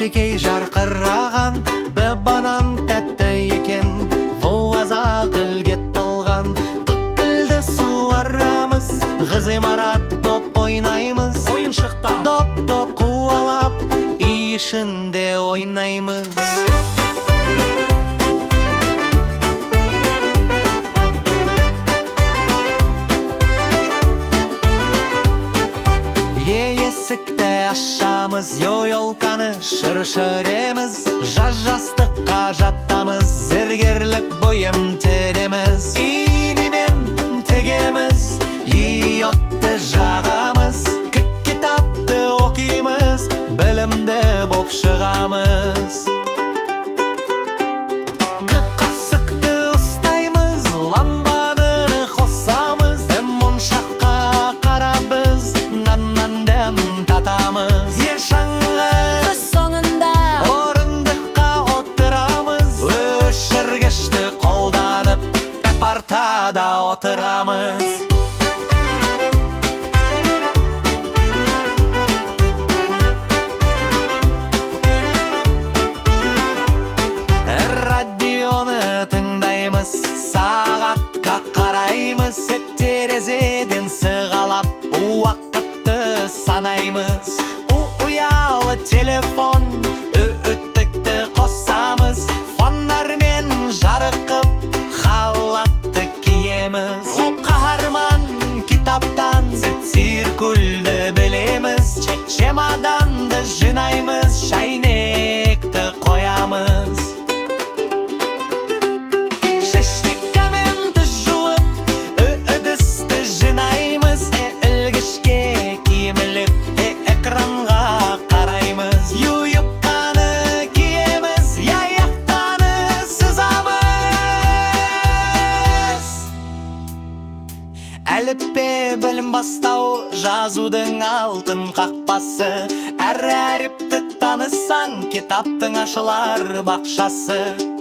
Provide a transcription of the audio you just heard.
әшекей жарқыраған, банан тәтті екен, буаза гүлге толған. Тілді суарамыз, ғимарат доп ойнаймыз, ойыншықта доп қуалап, үй ішінде ойнаймыз. Есікті ашамыз, йолканы шыр-шыреміз, жастыққа жаттамыз, зергерлік бұйым тереміз. Инемен тегеміз, отты жағамыз, кітапты оқимыз, білімді боп шығамыз. Қасықты ұстаймыз, ламбаны қосамыз, моншаққа қарабыз, наннан дәм татамыз. Ешаңғы соңында орындыққа отырамыз, өшіргішті қолданып, партада отырамыз. Радионы тыңдаймыз, сағатқа қараймыз, терезеден сығалап, уақытты санаймыз. Ұялы телефон, үттікті қосамыз, фонармен жарықып, халатты киеміз. Қаһарман китаптан циркульді білеміз, чемоданды жинаймыз, шайнекті қоямыз. Әліппе білім бастау, жазудың алтын қақпасы. Әр әріпті танысаң, китаптың ашылар бақшасы.